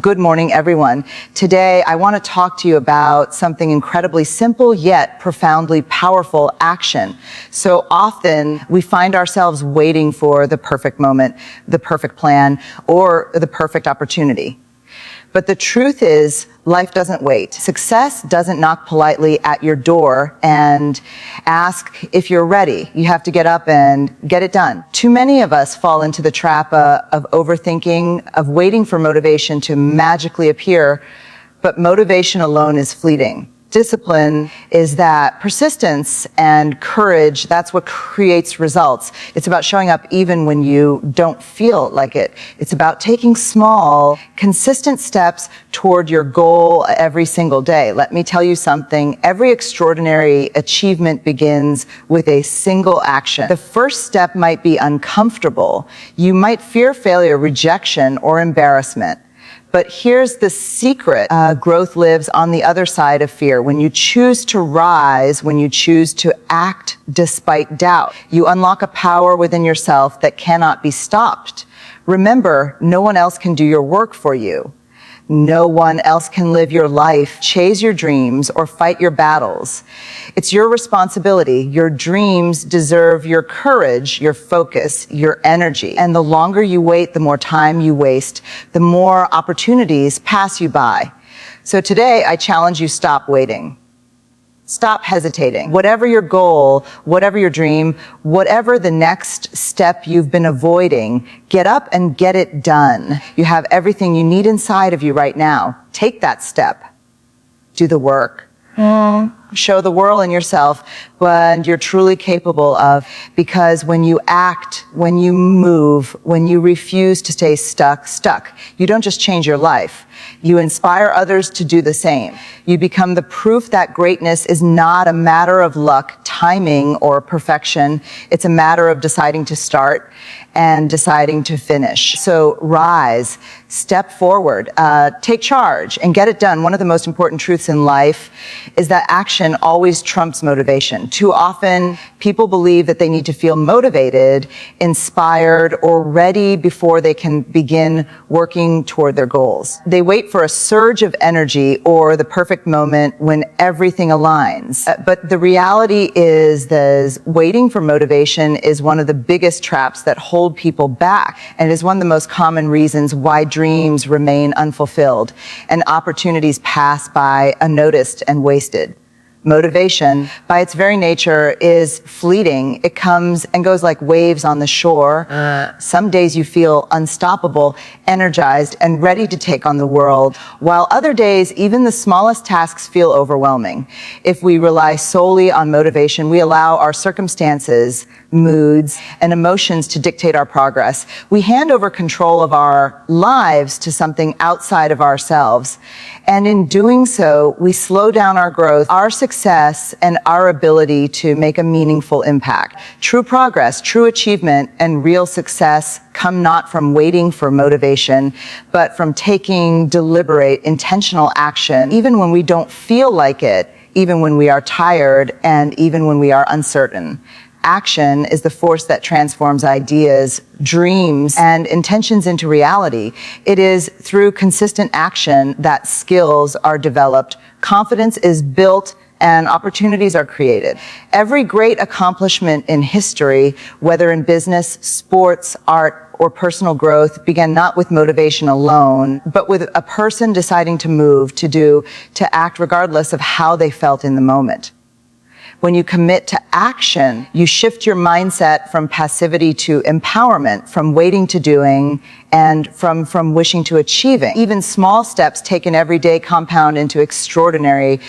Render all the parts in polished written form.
Good morning, everyone. Today, I want to talk to you about something incredibly simple yet profoundly powerful: action. So often, we find ourselves waiting for the perfect moment, the perfect plan, or the perfect opportunity. But the truth is, life doesn't wait. Success doesn't knock politely at your door and ask if you're ready. You have to get up and get it done. Too many of us fall into the trap of overthinking, of waiting for motivation to magically appear, but motivation alone is fleeting. Discipline is that persistence and courage, that's what creates results. It's about showing up even when you don't feel like it. It's about taking small, consistent steps toward your goal every single day. Let me tell you something. Every extraordinary achievement begins with a single action. The first step might be uncomfortable. You might fear failure, rejection, or embarrassment. But here's the secret. Growth lives on the other side of fear. When you choose to rise, when you choose to act despite doubt, you unlock a power within yourself that cannot be stopped. Remember, no one else can do your work for you. No one else can live your life, chase your dreams, or fight your battles. It's your responsibility. Your dreams deserve your courage, your focus, your energy. And the longer you wait, the more time you waste, the more opportunities pass you by. So today, I challenge you: stop waiting. Stop hesitating. Whatever your goal, whatever your dream, whatever the next step you've been avoiding, get up and get it done. You have everything you need inside of you right now. Take that step. Do the work. Show the world and yourself what you're truly capable of, because when you act, when you move, when you refuse to stay stuck, you don't just change your life. You inspire others to do the same. You become the proof that greatness is not a matter of luck, timing, or perfection. It's a matter of deciding to start and deciding to finish. So rise, step forward, take charge, and get it done. One of the most important truths in life is that action always trumps motivation. Too often, people believe that they need to feel motivated, inspired, or ready before they can begin working toward their goals. They wait for a surge of energy or the perfect moment when everything aligns. But the reality is that waiting for motivation is one of the biggest traps that hold people back, and is one of the most common reasons why dreams remain unfulfilled and opportunities pass by unnoticed and wasted. Motivation, by its very nature, is fleeting. It comes and goes like waves on the shore. Some days you feel unstoppable, energized, and ready to take on the world, while other days, even the smallest tasks feel overwhelming. If we rely solely on motivation, we allow our circumstances, moods, and emotions to dictate our progress. We hand over control of our lives to something outside of ourselves. And in doing so, we slow down our growth, our success, and our ability to make a meaningful impact. True progress, true achievement, and real success come not from waiting for motivation, but from taking deliberate, intentional action, even when we don't feel like it, even when we are tired, and even when we are uncertain. Action is the force that transforms ideas, dreams, and intentions into reality. It is through consistent action that skills are developed, confidence is built, and opportunities are created. Every great accomplishment in history, whether in business, sports, art, or personal growth, began not with motivation alone, but with a person deciding to move, to act regardless of how they felt in the moment. When you commit to action, you shift your mindset from passivity to empowerment, from waiting to doing, and from wishing to achieving. Even small steps taken every day compound into extraordinary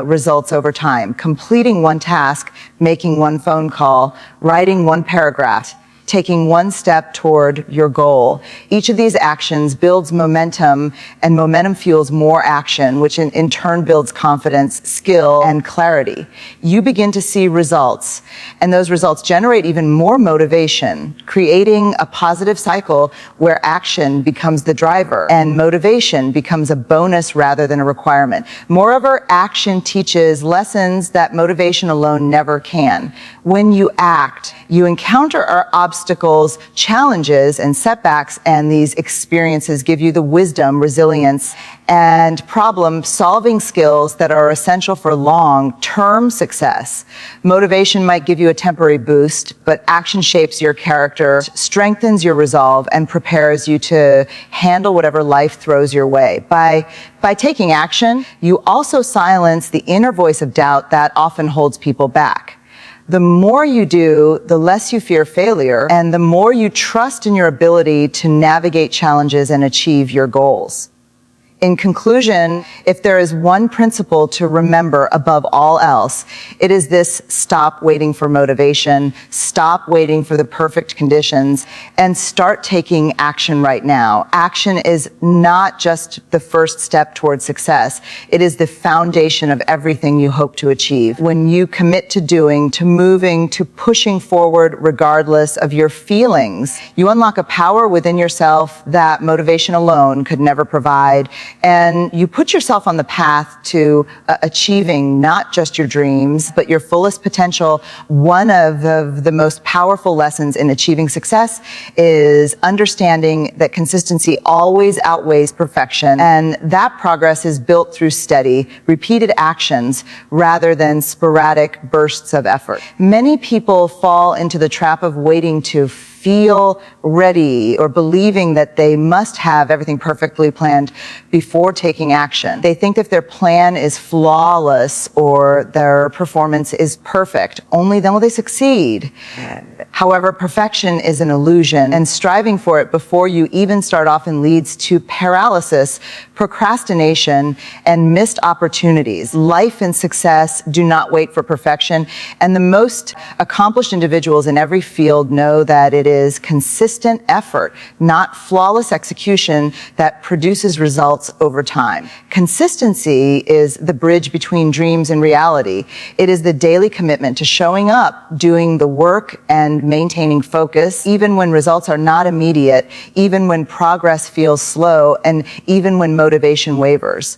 results over time. Completing one task, making one phone call, writing one paragraph, taking one step toward your goal. Each of these actions builds momentum, and momentum fuels more action, which in turn builds confidence, skill, and clarity. You begin to see results, and those results generate even more motivation, creating a positive cycle where action becomes the driver and motivation becomes a bonus rather than a requirement. Moreover, action teaches lessons that motivation alone never can. When you act, you encounter obstacles obstacles, challenges, and setbacks, and these experiences give you the wisdom, resilience, and problem-solving skills that are essential for long-term success. Motivation might give you a temporary boost, but action shapes your character, strengthens your resolve, and prepares you to handle whatever life throws your way. By taking action, you also silence the inner voice of doubt that often holds people back. The more you do, the less you fear failure, and the more you trust in your ability to navigate challenges and achieve your goals. In conclusion, if there is one principle to remember above all else, it is this: stop waiting for motivation, stop waiting for the perfect conditions, and start taking action right now. Action is not just the first step towards success. It is the foundation of everything you hope to achieve. When you commit to doing, to moving, to pushing forward regardless of your feelings, you unlock a power within yourself that motivation alone could never provide. And you put yourself on the path to achieving not just your dreams, but your fullest potential. One of the most powerful lessons in achieving success is understanding that consistency always outweighs perfection, and that progress is built through steady, repeated actions rather than sporadic bursts of effort. Many people fall into the trap of waiting to feel ready or believing that they must have everything perfectly planned before taking action. They think if their plan is flawless or their performance is perfect, only then will they succeed. However, perfection is an illusion, and striving for it before you even start often leads to paralysis, procrastination, and missed opportunities. Life and success do not wait for perfection, and the most accomplished individuals in every field know that it is consistent effort, not flawless execution, that produces results over time. Consistency is the bridge between dreams and reality. It is the daily commitment to showing up, doing the work, and maintaining focus, even when results are not immediate, even when progress feels slow, and even when motivation wavers.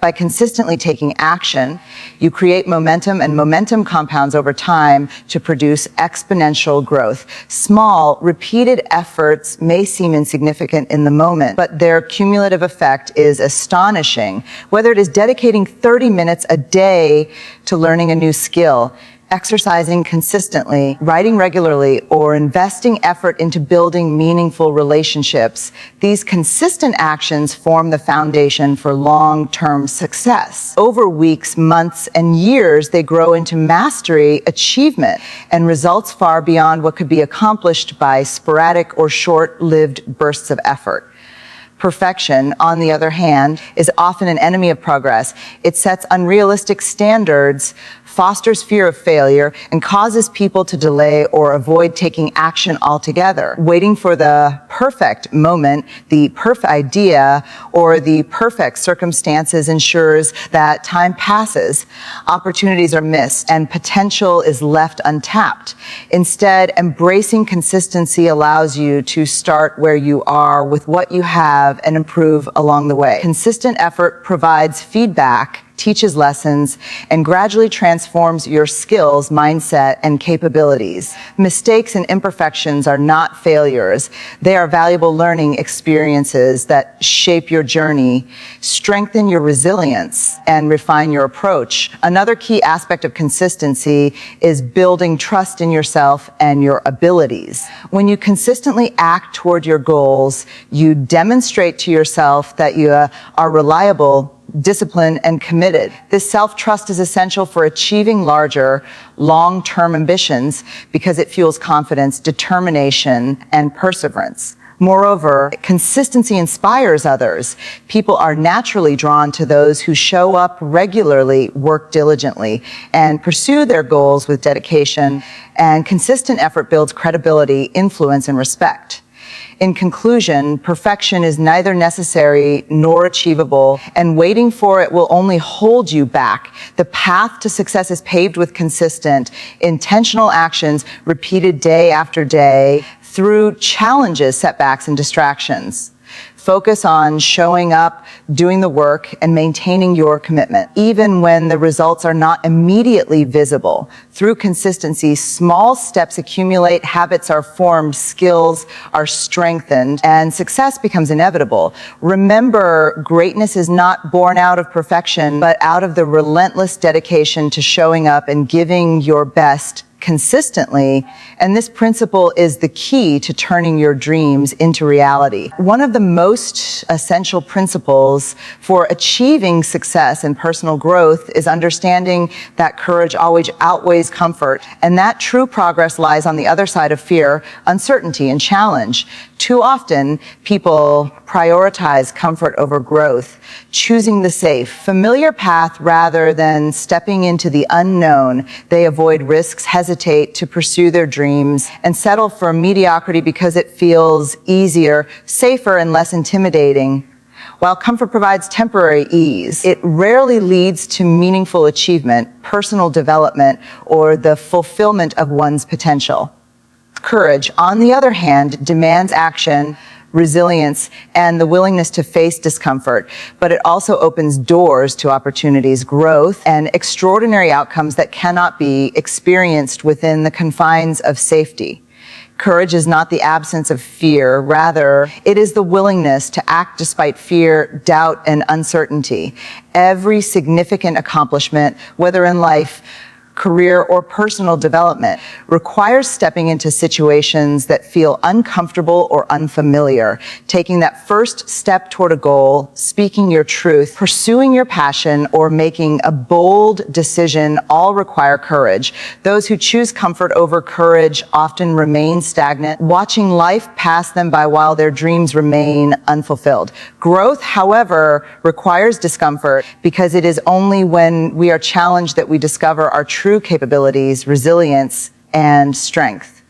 By consistently taking action, you create momentum, and momentum compounds over time to produce exponential growth. Small, repeated efforts may seem insignificant in the moment, but their cumulative effect is astonishing. Whether it is dedicating 30 minutes a day to learning a new skill, exercising consistently, writing regularly, or investing effort into building meaningful relationships, these consistent actions form the foundation for long-term success. Over weeks, months, and years, they grow into mastery, achievement, and results far beyond what could be accomplished by sporadic or short-lived bursts of effort. Perfection, on the other hand, is often an enemy of progress. It sets unrealistic standards, fosters fear of failure, and causes people to delay or avoid taking action altogether. Waiting for the perfect moment, the perfect idea, or the perfect circumstances ensures that time passes, opportunities are missed, and potential is left untapped. Instead, embracing consistency allows you to start where you are with what you have and improve along the way. Consistent effort provides feedback, teaches lessons, and gradually transforms your skills, mindset, and capabilities. Mistakes and imperfections are not failures. They are valuable learning experiences that shape your journey, strengthen your resilience, and refine your approach. Another key aspect of consistency is building trust in yourself and your abilities. When you consistently act toward your goals, you demonstrate to yourself that you are reliable, disciplined, and committed. This self-trust is essential for achieving larger, long-term ambitions because it fuels confidence, determination, and perseverance. Moreover, consistency inspires others. People are naturally drawn to those who show up regularly, work diligently, and pursue their goals with dedication, and consistent effort builds credibility, influence, and respect. In conclusion, perfection is neither necessary nor achievable, and waiting for it will only hold you back. The path to success is paved with consistent, intentional actions repeated day after day through challenges, setbacks, and distractions. Focus on showing up, doing the work, and maintaining your commitment, even when the results are not immediately visible. Through consistency, small steps accumulate, habits are formed, skills are strengthened, and success becomes inevitable. Remember, greatness is not born out of perfection, but out of the relentless dedication to showing up and giving your best consistently, and this principle is the key to turning your dreams into reality. One of the most essential principles for achieving success and personal growth is understanding that courage always outweighs comfort, and that true progress lies on the other side of fear, uncertainty, and challenge. Too often, people prioritize comfort over growth, choosing the safe, familiar path rather than stepping into the unknown. They avoid risks, hesitate to pursue their dreams, and settle for mediocrity because it feels easier, safer, and less intimidating. While comfort provides temporary ease, it rarely leads to meaningful achievement, personal development, or the fulfillment of one's potential. Courage, on the other hand, demands action, resilience, and the willingness to face discomfort, but it also opens doors to opportunities, growth, and extraordinary outcomes that cannot be experienced within the confines of safety. Courage is not the absence of fear. Rather, it is the willingness to act despite fear, doubt, and uncertainty. Every significant accomplishment, whether in life, career, or personal development, requires stepping into situations that feel uncomfortable or unfamiliar, taking that first step toward a goal, speaking your truth, pursuing your passion, or making a bold decision all require courage. Those who choose comfort over courage often remain stagnant, watching life pass them by while their dreams remain unfulfilled. Growth, however, requires discomfort because it is only when we are challenged that we discover our true capabilities, resilience, and strength.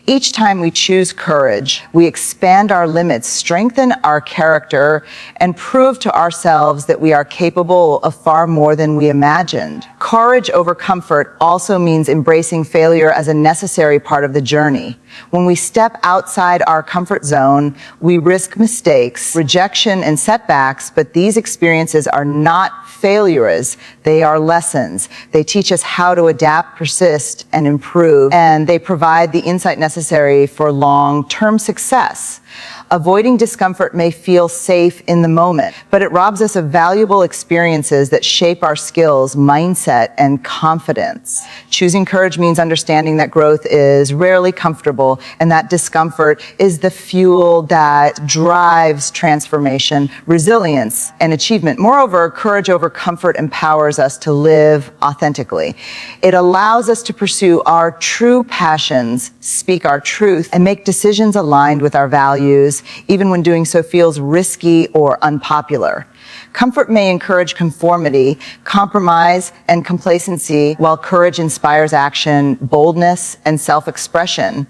Each time we choose courage, we expand our limits, strengthen our character, and prove to ourselves that we are capable of far more than we imagined. Courage over comfort also means embracing failure as a necessary part of the journey. When we step outside our comfort zone, we risk mistakes, rejection, and setbacks, but these experiences are not failures. They are lessons. They teach us how to adapt, persist, and improve, and they provide the insight necessary for long-term success. Avoiding discomfort may feel safe in the moment, but it robs us of valuable experiences that shape our skills, mindset, and confidence. Choosing courage means understanding that growth is rarely comfortable and that discomfort is the fuel that drives transformation, resilience, and achievement. Moreover, courage over comfort empowers us to live authentically. It allows us to pursue our true passions, speak our truth, and make decisions aligned with our values, even when doing so feels risky or unpopular. Comfort may encourage conformity, compromise, and complacency, while courage inspires action, boldness, and self-expression.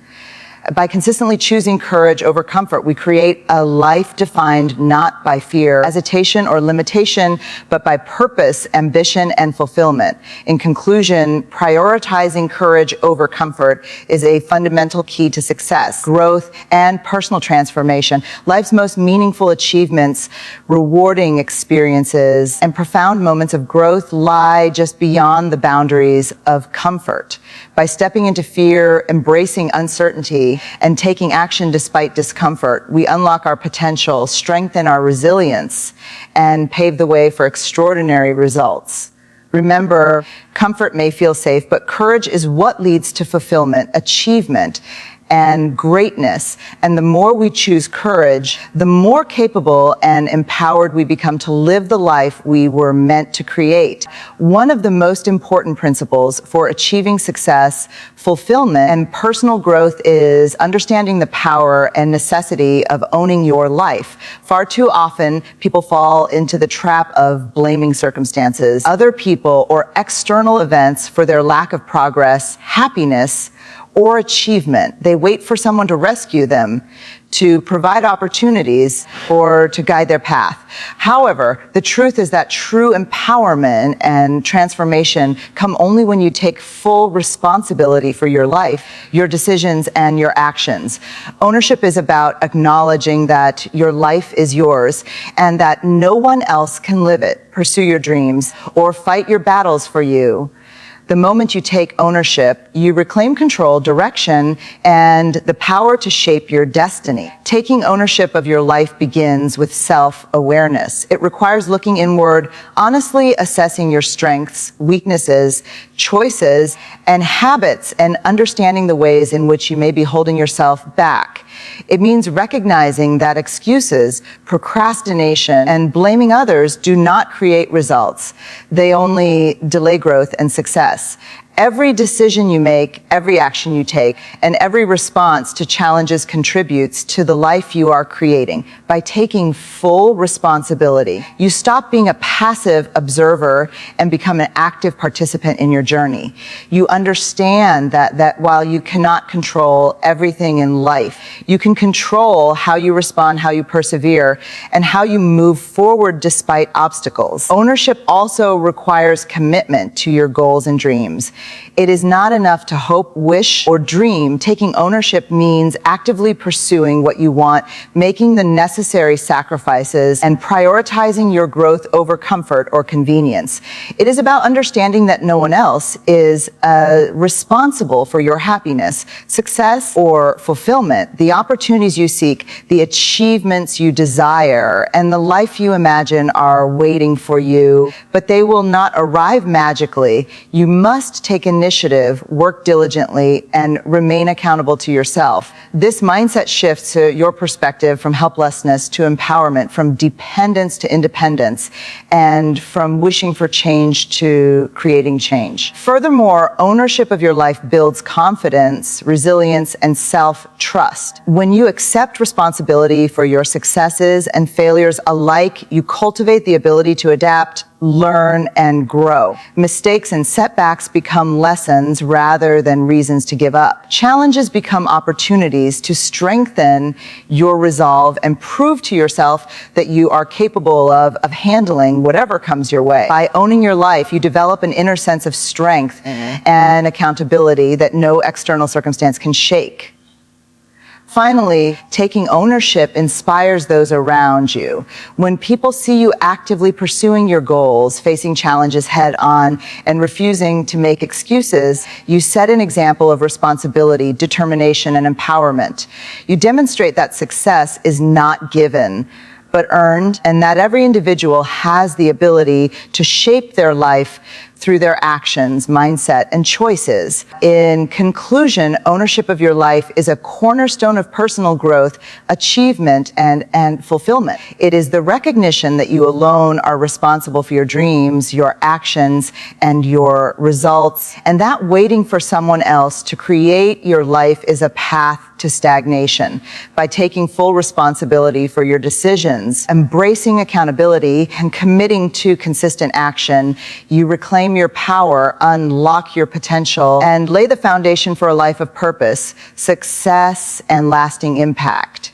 By consistently choosing courage over comfort, we create a life defined not by fear, hesitation, or limitation, but by purpose, ambition, and fulfillment. In conclusion, prioritizing courage over comfort is a fundamental key to success, growth, and personal transformation. Life's most meaningful achievements, rewarding experiences, and profound moments of growth lie just beyond the boundaries of comfort. By stepping into fear, embracing uncertainty, and taking action despite discomfort, we unlock our potential, strengthen our resilience, and pave the way for extraordinary results. Remember, comfort may feel safe, but courage is what leads to fulfillment, achievement, and greatness. And the more we choose courage, the more capable and empowered we become to live the life we were meant to create. One of the most important principles for achieving success, fulfillment, and personal growth is understanding the power and necessity of owning your life. Far too often, people fall into the trap of blaming circumstances, other people, or external events for their lack of progress, happiness, or achievement. They wait for someone to rescue them, to provide opportunities, or to guide their path. However, the truth is that true empowerment and transformation come only when you take full responsibility for your life, your decisions, and your actions. Ownership is about acknowledging that your life is yours and that no one else can live it, pursue your dreams, or fight your battles for you. The moment you take ownership, you reclaim control, direction, and the power to shape your destiny. Taking ownership of your life begins with self-awareness. It requires looking inward, honestly assessing your strengths, weaknesses, choices, and habits, and understanding the ways in which you may be holding yourself back. It means recognizing that excuses, procrastination, and blaming others do not create results. They only delay growth and success. Every decision you make, every action you take, and every response to challenges contributes to the life you are creating. By taking full responsibility, you stop being a passive observer and become an active participant in your journey. You understand that while you cannot control everything in life, you can control how you respond, how you persevere, and how you move forward despite obstacles. Ownership also requires commitment to your goals and dreams. It is not enough to hope, wish, or dream. Taking ownership means actively pursuing what you want, making the necessary sacrifices, and prioritizing your growth over comfort or convenience. It is about understanding that no one else is responsible for your happiness, success, or fulfillment. The opportunities you seek, the achievements you desire, and the life you imagine are waiting for you, but they will not arrive magically. You must take initiative, work diligently, and remain accountable to yourself. This mindset shifts your perspective from helplessness to empowerment, from dependence to independence, and from wishing for change to creating change. Furthermore, ownership of your life builds confidence, resilience, and self-trust. When you accept responsibility for your successes and failures alike, you cultivate the ability to adapt, learn, and grow. Mistakes and setbacks become lessons rather than reasons to give up. Challenges become opportunities to strengthen your resolve and prove to yourself that you are capable of handling whatever comes your way. By owning your life, you develop an inner sense of strength and accountability that no external circumstance can shake. Finally, taking ownership inspires those around you. When people see you actively pursuing your goals, facing challenges head on, and refusing to make excuses, you set an example of responsibility, determination, and empowerment. You demonstrate that success is not given, but earned, and that every individual has the ability to shape their life through their actions, mindset, and choices. In conclusion, ownership of your life is a cornerstone of personal growth, achievement, and fulfillment. It is the recognition that you alone are responsible for your dreams, your actions, and your results, and that waiting for someone else to create your life is a path to stagnation. By taking full responsibility for your decisions, embracing accountability, and committing to consistent action, you reclaim your power, unlock your potential, and lay the foundation for a life of purpose, success, and lasting impact.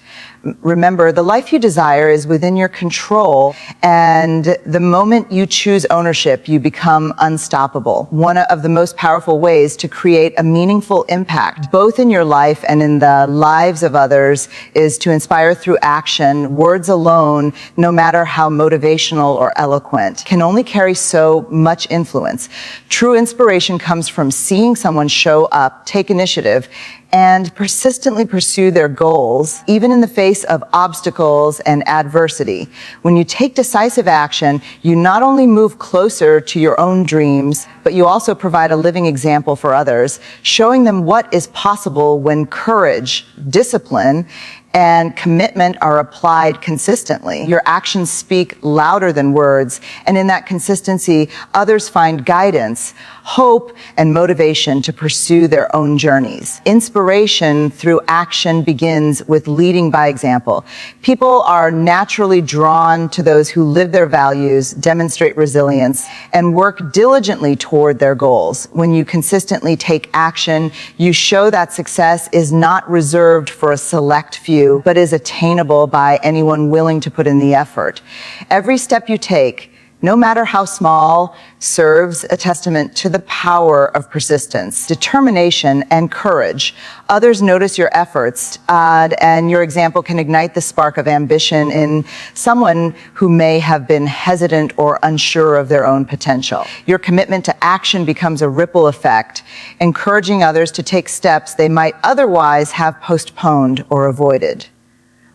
Remember, the life you desire is within your control, and the moment you choose ownership, you become unstoppable. One of the most powerful ways to create a meaningful impact, both in your life and in the lives of others, is to inspire through action. Words alone, no matter how motivational or eloquent, can only carry so much influence. True inspiration comes from seeing someone show up, take initiative, and persistently pursue their goals, even in the face of obstacles and adversity. When you take decisive action, you not only move closer to your own dreams, but you also provide a living example for others, showing them what is possible when courage, discipline, and commitment are applied consistently, your actions speak louder than words, and in that consistency, others find guidance, hope, and motivation to pursue their own journeys. Inspiration through action begins with leading by example. People are naturally drawn to those who live their values, demonstrate resilience, and work diligently toward their goals. When you consistently take action, you show that success is not reserved for a select few, but is attainable by anyone willing to put in the effort. Every step you take, no matter how small, serves a testament to the power of persistence, determination, and courage. Others notice your efforts, and your example can ignite the spark of ambition in someone who may have been hesitant or unsure of their own potential. Your commitment to action becomes a ripple effect, encouraging others to take steps they might otherwise have postponed or avoided.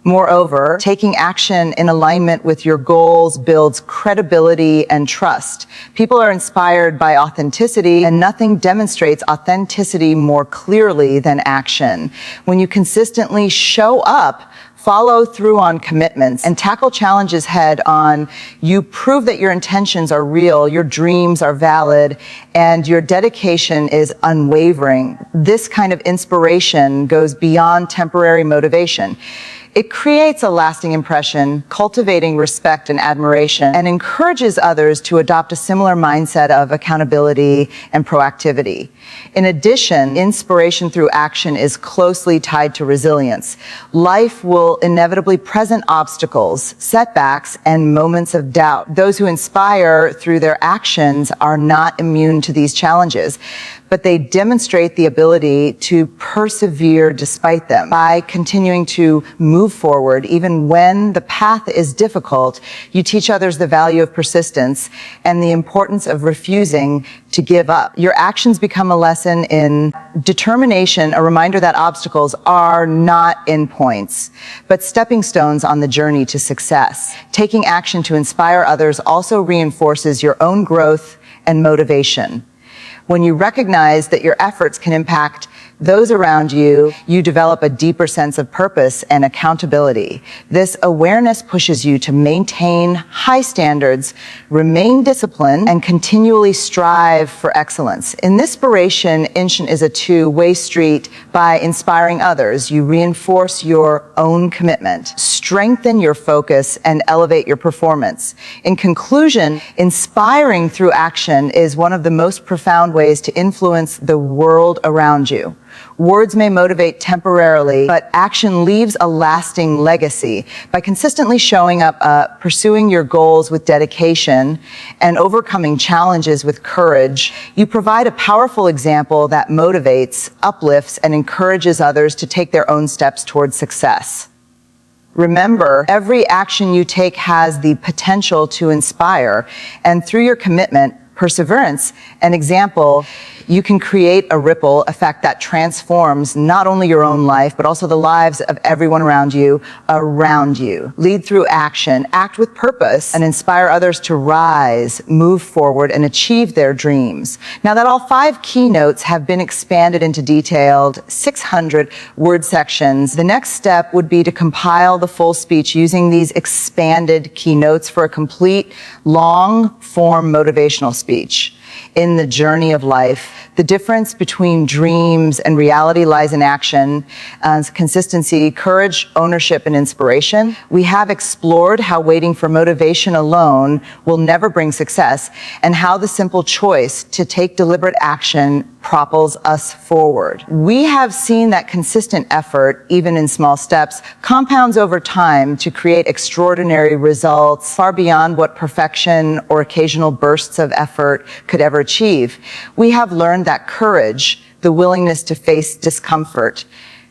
Moreover, taking action in alignment with your goals builds credibility and trust. People are inspired by authenticity, and nothing demonstrates authenticity more clearly than action. When you consistently show up, follow through on commitments, and tackle challenges head on, you prove that your intentions are real, your dreams are valid, and your dedication is unwavering. This kind of inspiration goes beyond temporary motivation. It creates a lasting impression, cultivating respect and admiration, and encourages others to adopt a similar mindset of accountability and proactivity. In addition, inspiration through action is closely tied to resilience. Life will inevitably present obstacles, setbacks, and moments of doubt. Those who inspire through their actions are not immune to these challenges, but they demonstrate the ability to persevere despite them. By continuing to move forward, even when the path is difficult, you teach others the value of persistence and the importance of refusing to give up. Your actions become a lesson in determination, a reminder that obstacles are not endpoints, but stepping stones on the journey to success. Taking action to inspire others also reinforces your own growth and motivation. When you recognize that your efforts can impact those around you, you develop a deeper sense of purpose and accountability. This awareness pushes you to maintain high standards, remain disciplined, and continually strive for excellence. In Inspiration is a two-way street. By inspiring others, you reinforce your own commitment, strengthen your focus, and elevate your performance. In conclusion, inspiring through action is one of the most profound ways to influence the world around you. Words may motivate temporarily, but action leaves a lasting legacy. By consistently showing up, pursuing your goals with dedication, and overcoming challenges with courage, you provide a powerful example that motivates, uplifts, and encourages others to take their own steps towards success. Remember, every action you take has the potential to inspire, and through your commitment, perseverance, and example, you can create a ripple effect that transforms not only your own life, but also the lives of everyone around you. Lead through action, act with purpose, and inspire others to rise, move forward, and achieve their dreams. Now that all 5 keynotes have been expanded into detailed 600-word sections, the next step would be to compile the full speech using these expanded keynotes for a complete, long-form motivational speech. In the journey of life, the difference between dreams and reality lies in action, consistency, courage, ownership, and inspiration. We have explored how waiting for motivation alone will never bring success, and how the simple choice to take deliberate action propels us forward. We have seen that consistent effort, even in small steps, compounds over time to create extraordinary results far beyond what perfection or occasional bursts of effort could ever achieve. We have learned that courage, the willingness to face discomfort,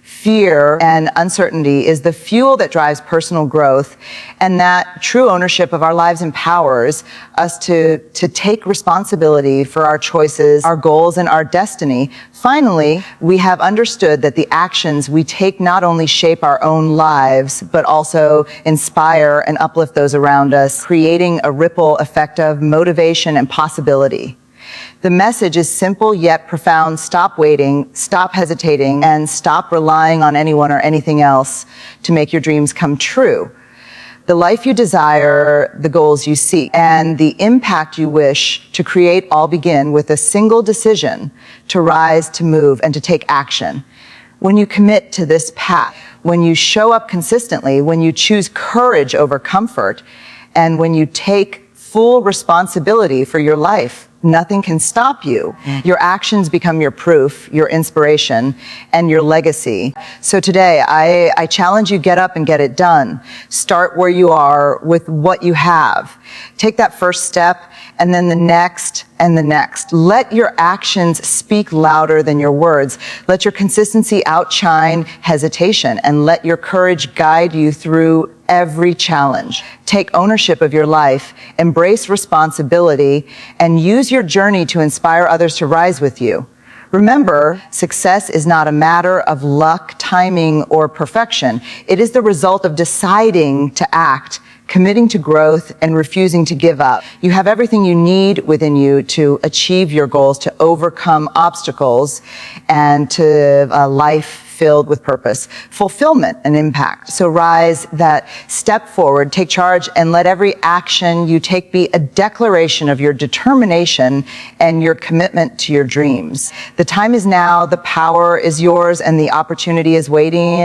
fear, and uncertainty is the fuel that drives personal growth, and that true ownership of our lives empowers us to take responsibility for our choices, our goals, and our destiny. Finally, we have understood that the actions we take not only shape our own lives, but also inspire and uplift those around us, creating a ripple effect of motivation and possibility. The message is simple yet profound. Stop waiting, stop hesitating, and stop relying on anyone or anything else to make your dreams come true. The life you desire, the goals you seek, and the impact you wish to create all begin with a single decision to rise, to move, and to take action. When you commit to this path, when you show up consistently, when you choose courage over comfort, and when you take full responsibility for your life, nothing can stop you. Your actions become your proof, your inspiration, and your legacy. So today, I challenge you, get up and get it done. Start where you are with what you have. Take that first step, and then the next, and the next. Let your actions speak louder than your words. Let your consistency outshine hesitation, and let your courage guide you through every challenge. Take ownership of your life, embrace responsibility, and use your journey to inspire others to rise with you. Remember, success is not a matter of luck, timing, or perfection. It is the result of deciding to act, committing to growth, and refusing to give up. You have everything you need within you to achieve your goals, to overcome obstacles, and to a life filled with purpose, fulfillment, and impact. So rise, that step forward, take charge, and let every action you take be a declaration of your determination and your commitment to your dreams. The time is now, the power is yours, and the opportunity is waiting.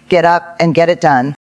Get up and get it done.